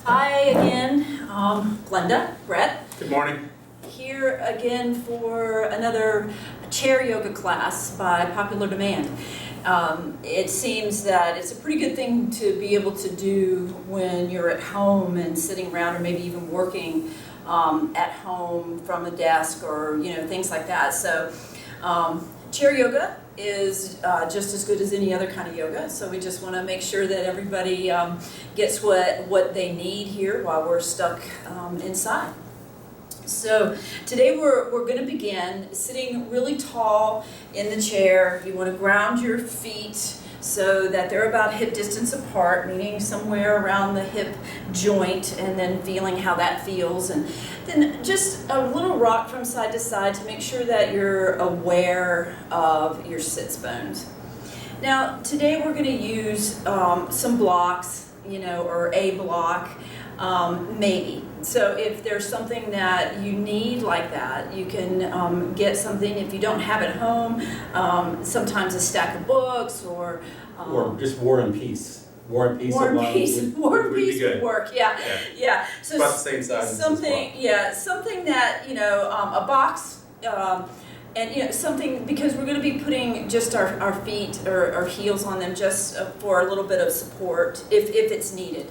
Hi again, Glenda, Brett, Good morning. here again for another chair yoga class by popular demand. It seems that it's a pretty good thing to be able to do when you're at home and sitting around, or maybe even working at home from a desk, or things like that. So chair yoga is just as good as any other kind of yoga, so we just want to make sure that everybody gets what they need here while we're stuck inside. So today we're going to begin sitting really tall in the chair. You want to ground your feet so that they're about hip distance apart, meaning somewhere around the hip joint, and then feeling how that feels. And then just a little rock from side to side to make sure that you're aware of your sits bones. Now, today we're going to use some blocks, or a block, maybe. So if there's something that you need like that, you can get something. If you don't have it home, sometimes a stack of books, or just War and Peace. War and Peace. War and Peace would work. Yeah. So about the same size. Something that a box. And something, because we're going to be putting just our feet or our heels on them just for a little bit of support if it's needed.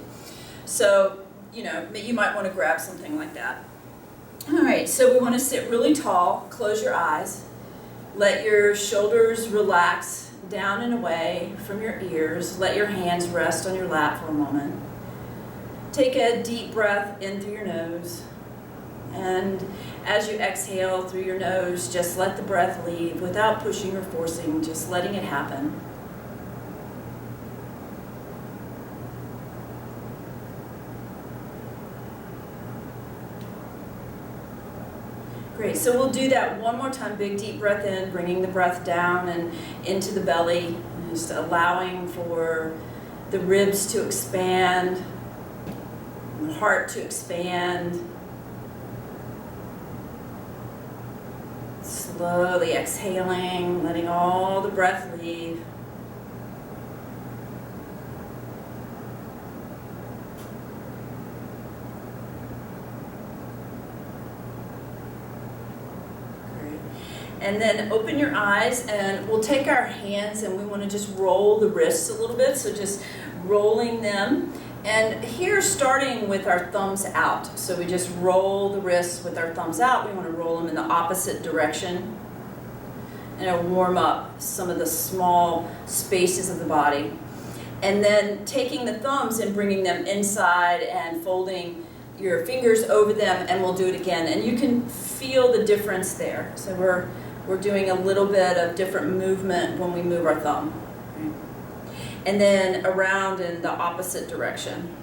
So you might want to grab something like that. All right, so we want to sit really tall. Close your eyes. Let your shoulders relax down and away from your ears. Let your hands rest on your lap for a moment. Take a deep breath in through your nose. And as you exhale through your nose, just let the breath leave without pushing or forcing, just letting it happen. Great, so we'll do that one more time. Big deep breath in, bringing the breath down and into the belly, and just allowing for the ribs to expand, the heart to expand. Slowly exhaling, letting all the breath leave. And then open your eyes, and we'll take our hands and we want to just roll the wrists a little bit, so just rolling them. And here, starting with our thumbs out. So we just roll the wrists with our thumbs out. We want to roll them in the opposite direction. And it'll warm up some of the small spaces of the body. And then taking the thumbs and bringing them inside and folding your fingers over them, and we'll do it again. And you can feel the difference there. So we're doing a little bit of different movement when we move our thumb. And then around in the opposite direction.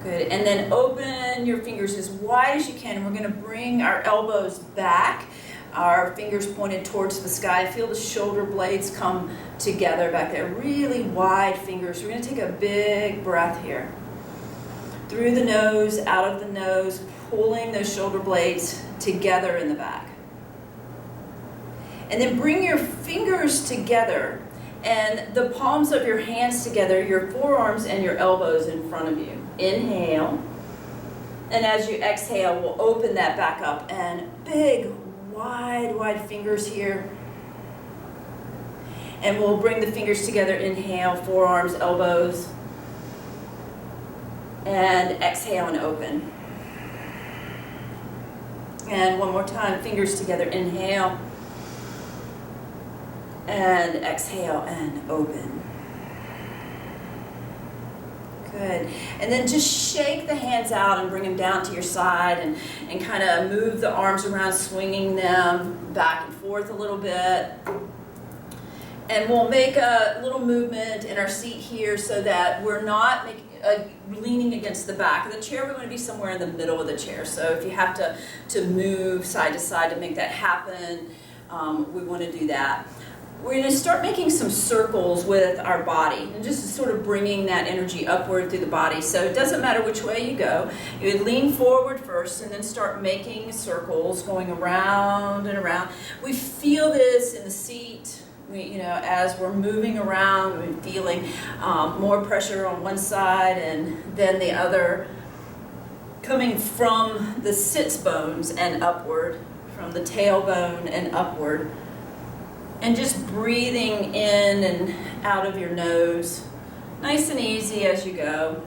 Good. And then open your fingers as wide as you can. And we're going to bring our elbows back, our fingers pointed towards the sky. Feel the shoulder blades come together back there. Really wide fingers. We're going to take a big breath here. Through the nose, out of the nose, pulling those shoulder blades together in the back. And then bring your fingers together and the palms of your hands together, your forearms and your elbows in front of you. Inhale. And as you exhale, we'll open that back up, and big, wide fingers here. And we'll bring the fingers together. Inhale, forearms, elbows. And exhale and open. And one more time, fingers together. Inhale. And exhale and open. Good. And then just shake the hands out and bring them down to your side, and kind of move the arms around, swinging them back and forth a little bit. And we'll make a little movement in our seat here so that we're not leaning against the back of the chair. We're going to be somewhere in the middle of the chair. So if you have to move side to side to make that happen, we want to do that. We're going to start making some circles with our body, and just sort of bringing that energy upward through the body. So it doesn't matter which way you go. You would lean forward first and then start making circles going around and around. We feel this in the seat. As we're moving around, we're feeling more pressure on one side and then the other, coming from the sits bones and upward, from the tailbone and upward. And just breathing in and out of your nose, nice and easy as you go.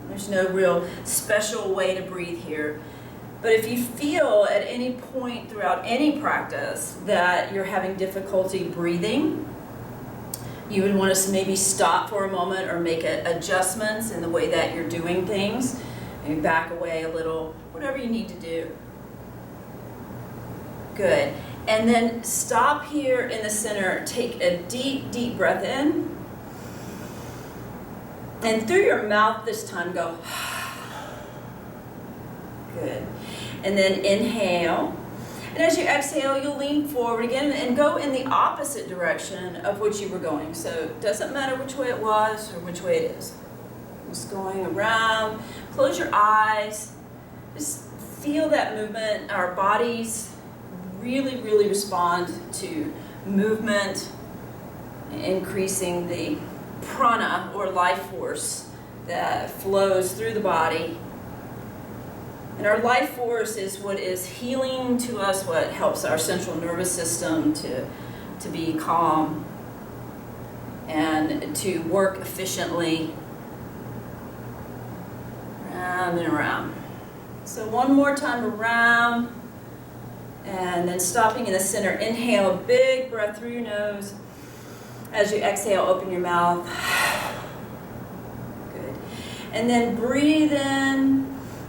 There's no real special way to breathe here. But if you feel at any point throughout any practice that you're having difficulty breathing, you would want to maybe stop for a moment or make adjustments in the way that you're doing things. Maybe back away a little, whatever you need to do. Good. And then stop here in the center. Take a deep, deep breath in. And through your mouth this time, go. Good. And then inhale. And as you exhale, you'll lean forward again and go in the opposite direction of which you were going. So it doesn't matter which way it was or which way it is. Just going around. Close your eyes. Just feel that movement. Our bodies really, really respond to movement, increasing the prana or life force that flows through the body. And our life force is what is healing to us, what helps our central nervous system to be calm and to work efficiently around and around. So one more time around, and then stopping in the center. Inhale, a big breath through your nose. As you exhale, open your mouth. Good. And then breathe in.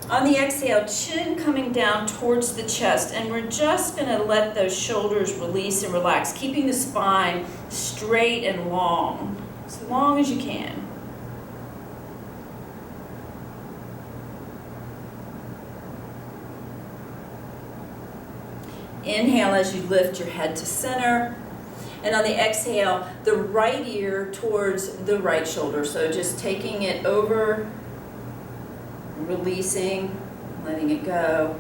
On the exhale, chin coming down towards the chest, and we're just going to let those shoulders release and relax, keeping the spine straight and long as you can. Inhale as you lift your head to center, and on the exhale, the right ear towards the right shoulder. So just taking it over, releasing, letting it go.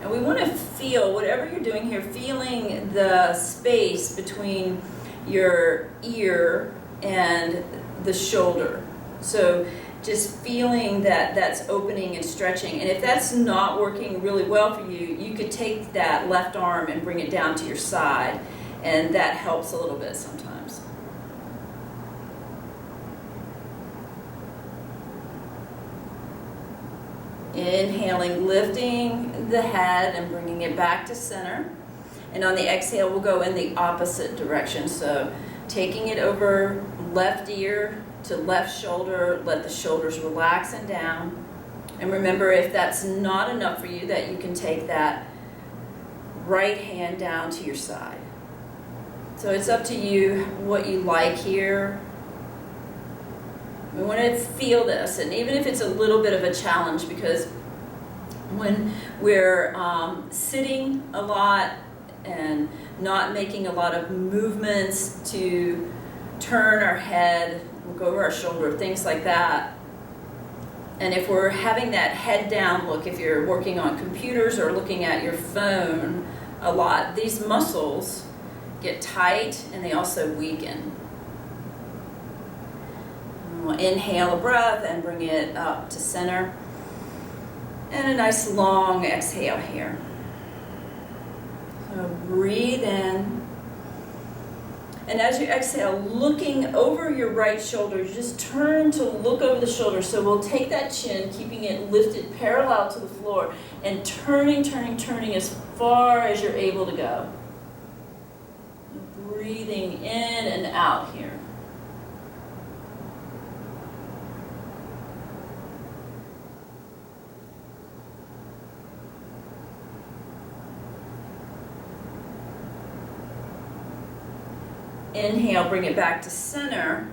And we want to feel, whatever you're doing here, feeling the space between your ear and the shoulder. So just feeling that that's opening and stretching. And if that's not working really well for you, you could take that left arm and bring it down to your side, and that helps a little bit sometimes. Inhaling, lifting the head and bringing it back to center. And on the exhale, we'll go in the opposite direction. So taking it over left ear to left shoulder, let the shoulders relax and down. And remember, if that's not enough for you, that you can take that right hand down to your side. So it's up to you what you like here. We want to feel this, and even if it's a little bit of a challenge, because when we're sitting a lot and not making a lot of movements to turn our head, we'll go over our shoulder, things like that. And if we're having that head down look, if you're working on computers or looking at your phone a lot, these muscles get tight and they also weaken. We'll inhale a breath and bring it up to center. And a nice long exhale here. So breathe in. And as you exhale, looking over your right shoulder, just turn to look over the shoulder. So we'll take that chin, keeping it lifted parallel to the floor, and turning as far as you're able to go. Breathing in and out here. Inhale, bring it back to center,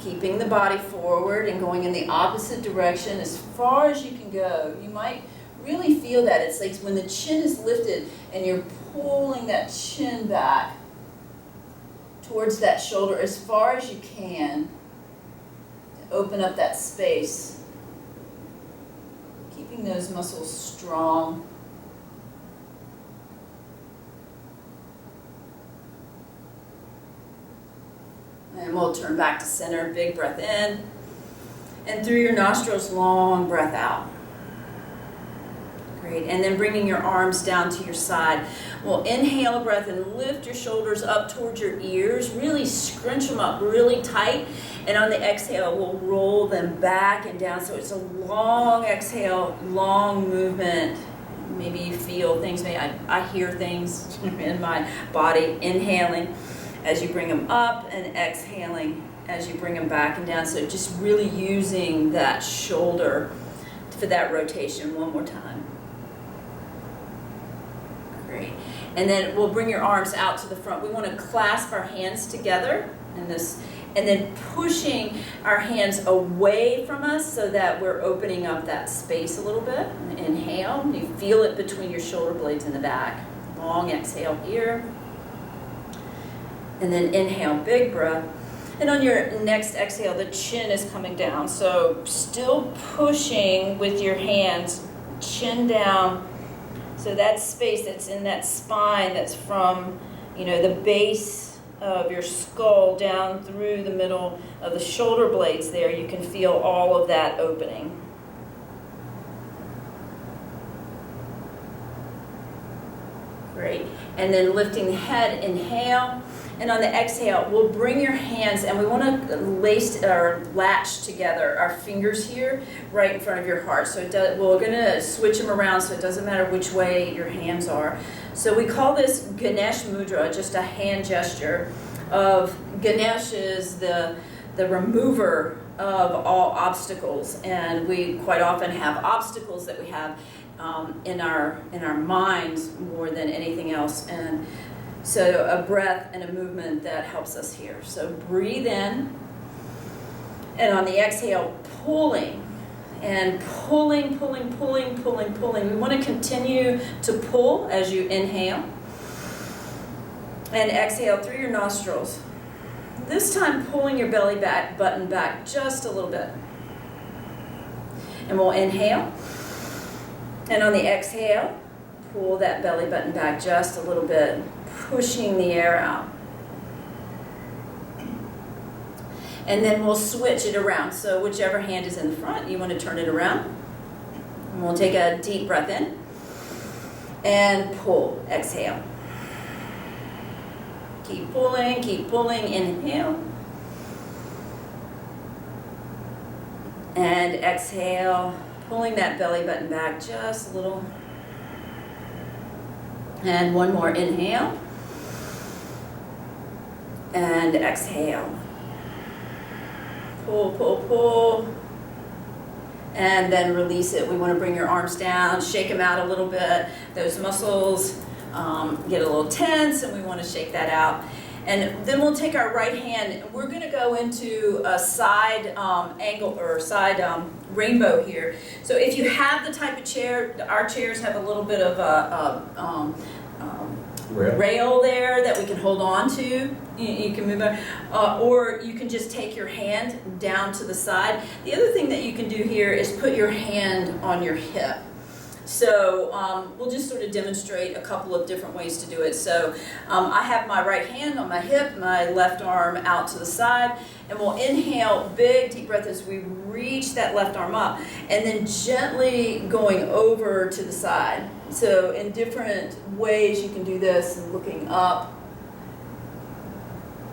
keeping the body forward and going in the opposite direction as far as you can go. You might really feel that. It's like when the chin is lifted and you're pulling that chin back towards that shoulder as far as you can to open up that space, keeping those muscles strong. And we'll turn back to center, big breath in. And through your nostrils, long breath out. Great, and then bringing your arms down to your side. We'll inhale a breath and lift your shoulders up towards your ears. Really scrunch them up really tight. And on the exhale, we'll roll them back and down. So it's a long exhale, long movement. Maybe you feel things, maybe I hear things in my body. Inhaling as you bring them up and exhaling as you bring them back and down. So just really using that shoulder for that rotation. One more time. Great. And then we'll bring your arms out to the front. We want to clasp our hands together in this, and then pushing our hands away from us so that we're opening up that space a little bit. Inhale, you feel it between your shoulder blades in the back. Long exhale here. And then inhale, big breath. And on your next exhale, the chin is coming down. So still pushing with your hands, chin down. So that space that's in that spine, that's from, the base of your skull down through the middle of the shoulder blades there, you can feel all of that opening. Great. And then lifting the head, inhale. And on the exhale, we'll bring your hands, and we want to lace or latch together our fingers here right in front of your heart. So we're going to switch them around so it doesn't matter which way your hands are. So we call this Ganesh Mudra, just a hand gesture of Ganesh is the remover of all obstacles. And we quite often have obstacles that we have in our minds more than anything else. And so a breath and a movement that helps us here. So breathe in, and on the exhale, pulling, and pulling. We want to continue to pull as you inhale, and exhale through your nostrils. This time pulling your belly button back just a little bit. And we'll inhale, and on the exhale, pull that belly button back just a little bit, pushing the air out. And then we'll switch it around. So whichever hand is in the front, you want to turn it around. And we'll take a deep breath in and pull, exhale. Keep pulling, inhale. And exhale, pulling that belly button back just a little. And one more, inhale. And exhale. Pull. And then release it. We want to bring your arms down, shake them out a little bit. Those muscles get a little tense, and we want to shake that out. And then we'll take our right hand, and we're going to go into a side angle or side rainbow here. So if you have the type of chair, our chairs have a little bit of a rail there that we can hold on to. You can move it, or you can just take your hand down to the side. The other thing that you can do here is put your hand on your hip. So we'll just sort of demonstrate a couple of different ways to do it. So I have my right hand on my hip, my left arm out to the side, and we'll inhale, big deep breath as we reach that left arm up, and then gently going over to the side. So in different ways you can do this, and looking up.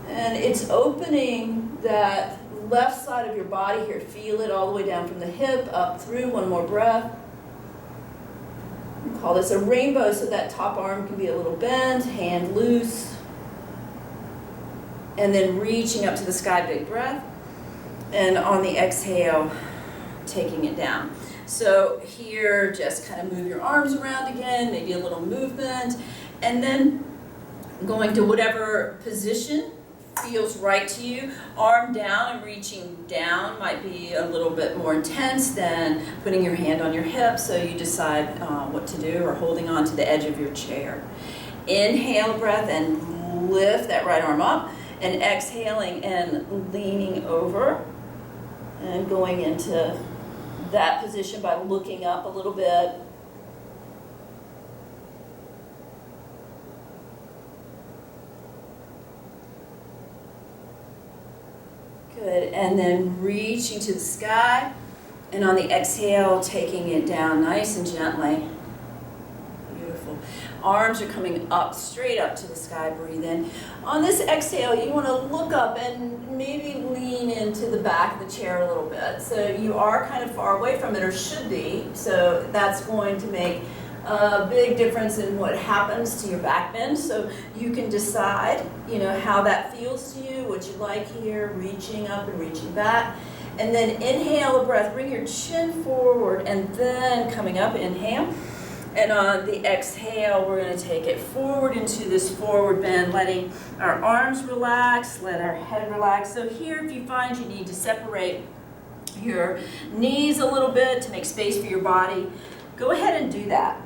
And it's opening that left side of your body here. Feel it all the way down from the hip up through. One more breath. We call this a rainbow, so that top arm can be a little bent, hand loose. And then reaching up to the sky, big breath. And on the exhale, taking it down. So here, just kind of move your arms around again, maybe a little movement. And then going to whatever position feels right to you. Arm down and reaching down might be a little bit more intense than putting your hand on your hip, so you decide what to do, or holding on to the edge of your chair. Inhale breath and lift that right arm up, and exhaling and leaning over and going into that position by looking up a little bit. Good, and then reaching to the sky, and on the exhale, taking it down nice and gently. Beautiful. Arms are coming up, straight up to the sky, breathe in. On this exhale, you want to look up and maybe lean into the back of the chair a little bit. So you are kind of far away from it, or should be, so that's going to make a big difference in what happens to your back bend. So you can decide, how that feels to you, what you like here, reaching up and reaching back. And then inhale a breath, bring your chin forward, and then coming up, inhale. And on the exhale, we're going to take it forward into this forward bend, letting our arms relax, let our head relax. So here, if you find you need to separate your knees a little bit to make space for your body, go ahead and do that.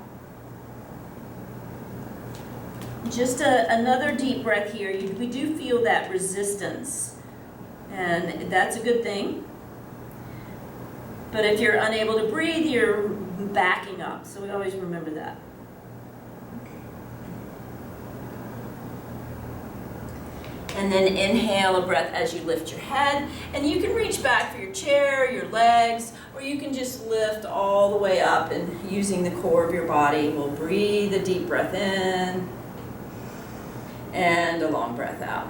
Just another deep breath here. We do feel that resistance, and that's a good thing. But if you're unable to breathe, you're backing up. So we always remember that. And then inhale a breath as you lift your head. And you can reach back for your chair, your legs, or you can just lift all the way up and using the core of your body. We'll breathe a deep breath in and a long breath out.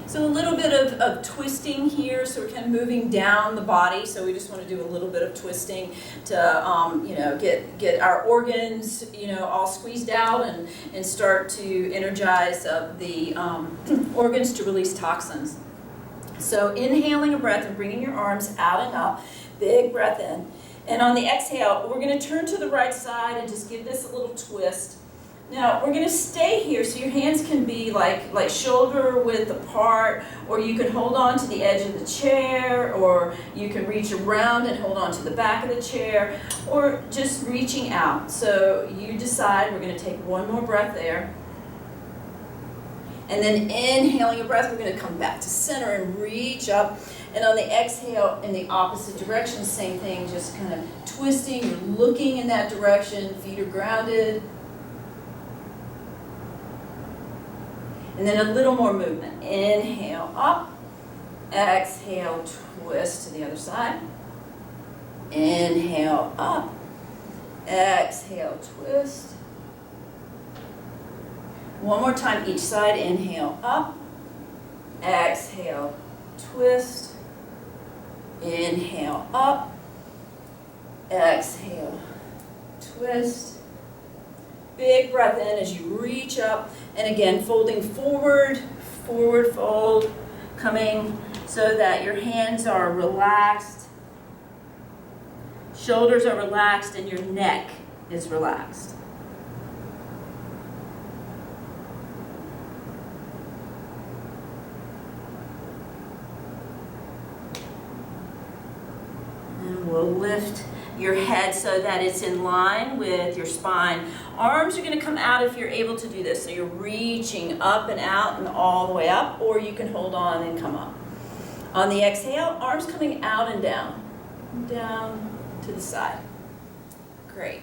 So a little bit of twisting here, so we're kind of moving down the body. So we just want to do a little bit of twisting to get our organs all squeezed out and start to energize the organs to release toxins. So inhaling a breath and bringing your arms out and up, big breath in. And on the exhale, we're going to turn to the right side and just give this a little twist. Now, we're going to stay here, so your hands can be like shoulder width apart, or you can hold on to the edge of the chair, or you can reach around and hold on to the back of the chair, or just reaching out. So you decide. We're going to take one more breath there. And then inhaling a breath, we're going to come back to center and reach up. And on the exhale, in the opposite direction, same thing, just kind of twisting. You're looking in that direction, feet are grounded. And then a little more movement. Inhale up, exhale, twist to the other side. Inhale up, exhale, twist. One more time each side. Inhale up, exhale, twist. Inhale up, exhale, twist. Big breath in as you reach up, and again folding forward, forward fold, coming so that your hands are relaxed, shoulders are relaxed, and your neck is relaxed. And we'll lift your head so that it's in line with your spine. Arms are going to come out if you're able to do this. So you're reaching up and out and all the way up, or you can hold on and come up. On the exhale, arms coming out and down to the side. Great.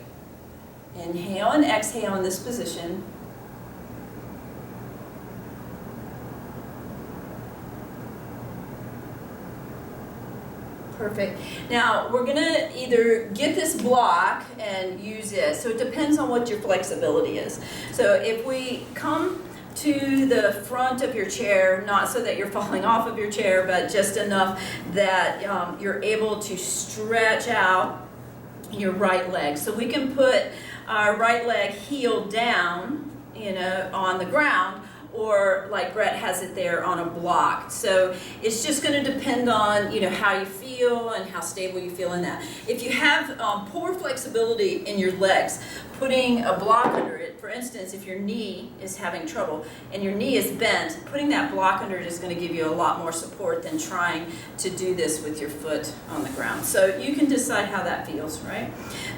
Inhale and exhale in this position. Perfect. Now, we're going to either get this block and use it. So it depends on what your flexibility is. So if we come to the front of your chair, not so that you're falling off of your chair, but just enough that you're able to stretch out your right leg. So we can put our right leg heel down, on the ground, or like Brett has it there on a block. So it's just going to depend on how you feel and how stable you feel in that. If you have poor flexibility in your legs, putting a block under it, for instance, if your knee is having trouble and your knee is bent, putting that block under it is going to give you a lot more support than trying to do this with your foot on the ground. So you can decide how that feels, right?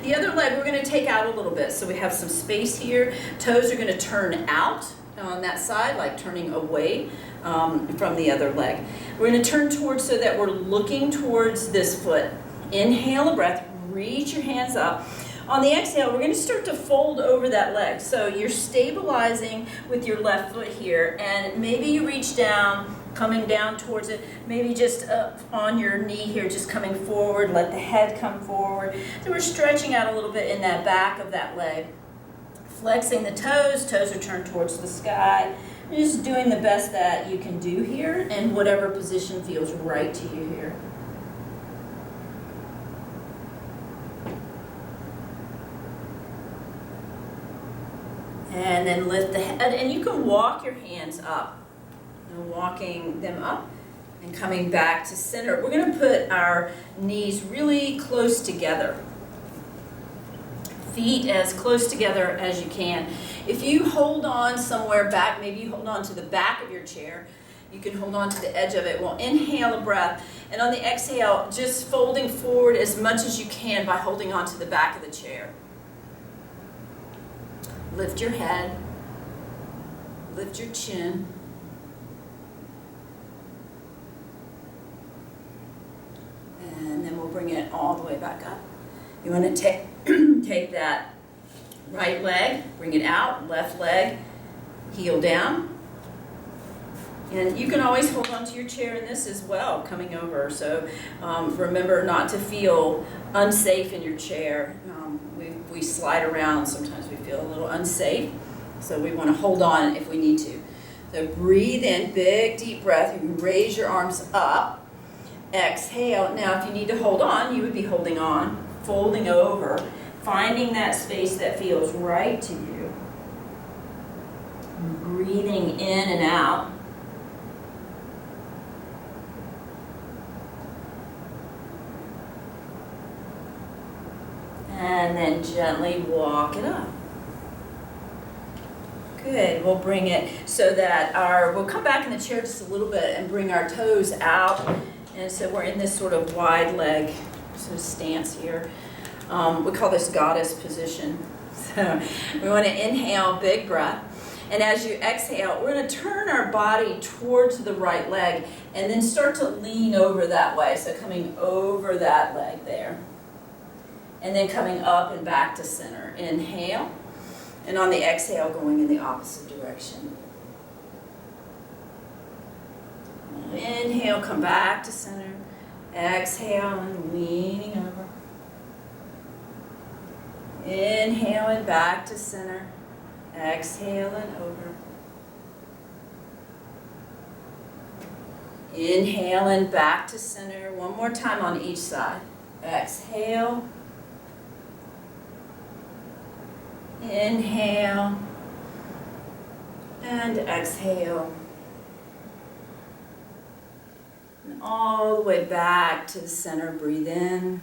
The other leg we're going to take out a little bit, so we have some space here. Toes are going to turn out on that side, like turning away from the other leg. We're going to turn towards so that we're looking towards this foot. Inhale a breath, reach your hands up. On the exhale, we're going to start to fold over that leg. So you're stabilizing with your left foot here, and maybe you reach down, coming down towards it, maybe just on your knee here, just coming forward, let the head come forward. So we're stretching out a little bit in that back of that leg. Flexing the toes are turned towards the sky. You're just doing the best that you can do here, and whatever position feels right to you here. And then lift the head, and you can walk your hands up. And walking them up and coming back to center. We're going to put our knees really close together. Feet as close together as you can. If you hold on somewhere back, maybe you hold on to the back of your chair, you can hold on to the edge of it. We'll inhale a breath, and on the exhale, just folding forward as much as you can by holding on to the back of the chair. Lift your head, lift your chin. And then we'll bring it all the way back up. You want to take that right leg, bring it out, left leg, heel down. And you can always hold on to your chair in this as well, coming over. So remember not to feel unsafe in your chair. We slide around, sometimes we feel a little unsafe. So we want to hold on if we need to. So breathe in, big deep breath. You can raise your arms up. Exhale. Now if you need to hold on, you would be holding on, folding over, finding that space that feels right to you. Breathing in and out. And then gently walk it up. Good. We'll bring it so that we'll come back in the chair just a little bit and bring our toes out. And so we're in this sort of wide leg sort of stance here. We call this goddess position. So we want to inhale, big breath. And as you exhale, we're going to turn our body towards the right leg and then start to lean over that way. So coming over that leg there. And then coming up and back to center. Inhale. And on the exhale, going in the opposite direction. Inhale, come back to center. Exhale and leaning over. Inhale and back to center. Exhale and over. Inhale and back to center. One more time on each side. Exhale. Inhale. And exhale. And all the way back to the center. Breathe in.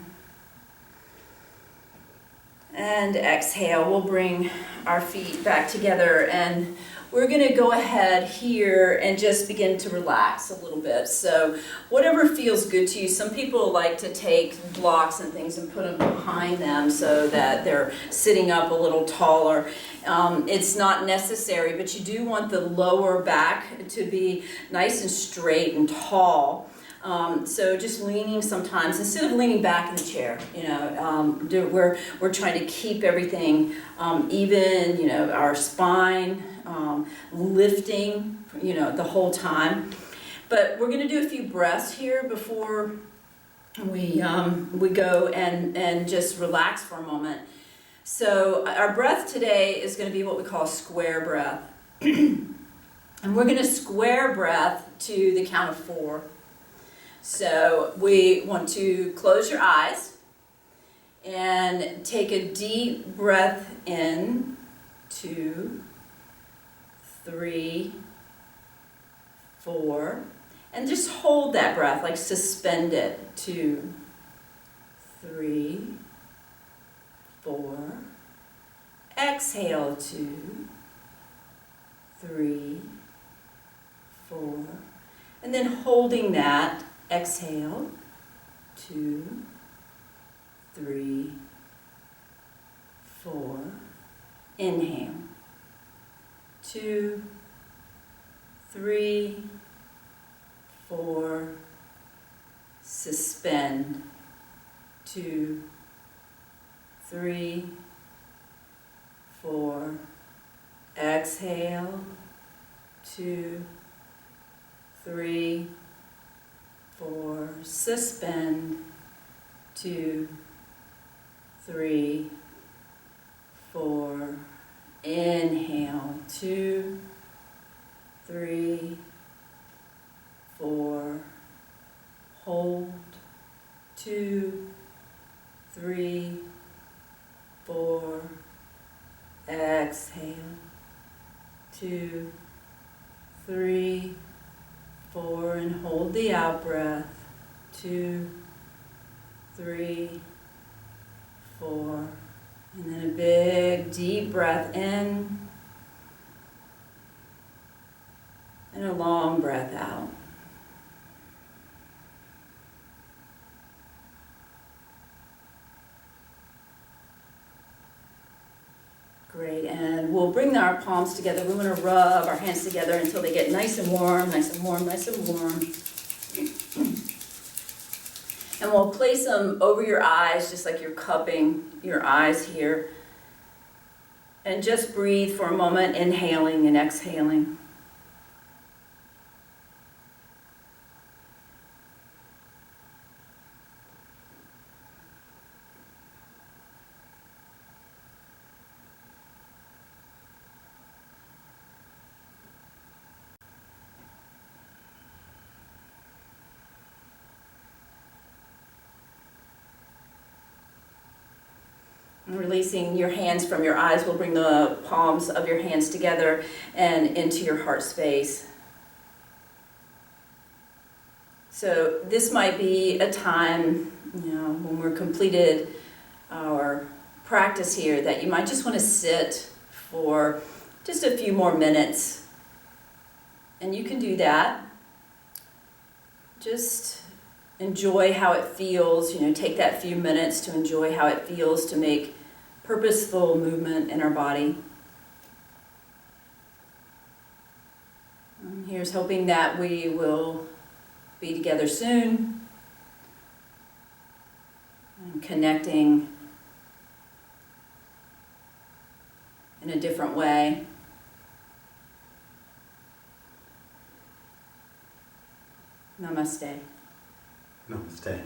And exhale. We'll bring our feet back together, and we're going to go ahead here and just begin to relax a little bit. So whatever feels good to you. Some people like to take blocks and things and put them behind them so that they're sitting up a little taller. It's not necessary, but you do want the lower back to be nice and straight and tall. So just leaning sometimes, instead of leaning back in the chair, we're trying to keep everything even, our spine, lifting, the whole time. But we're going to do a few breaths here before we go and just relax for a moment. So our breath today is going to be what we call a square breath. And we're going to square breath to the count of 4. So we want to close your eyes and take a deep breath in. 2, 3, 4, and just hold that breath, like suspend it. 2, 3, 4. Exhale. 2, 3, 4, and then holding that. Exhale. 2, 3, 4. Inhale. 2, 3, 4. Suspend. 2, 3, 4. Exhale, 2, 3, 4. Suspend, 2, 3, 4. Inhale, 2, 3, 4. Hold, 2, 3, 4. Exhale, 2, 3, 4, and hold the out breath. 2, 3, 4, and then a big deep breath in and a long breath out. Great, and we'll bring our palms together. We want to rub our hands together until they get nice and warm, nice and warm, nice and warm. And we'll place them over your eyes, just like you're cupping your eyes here. And just breathe for a moment, inhaling and exhaling. And releasing your hands from your eyes will bring the palms of your hands together and into your heart space. So this might be a time, when we're completed our practice here, that you might just want to sit for just a few more minutes. And you can do that. Just enjoy how it feels, take that few minutes to enjoy how it feels to make purposeful movement in our body. And here's hoping that we will be together soon and connecting in a different way. Namaste. Namaste.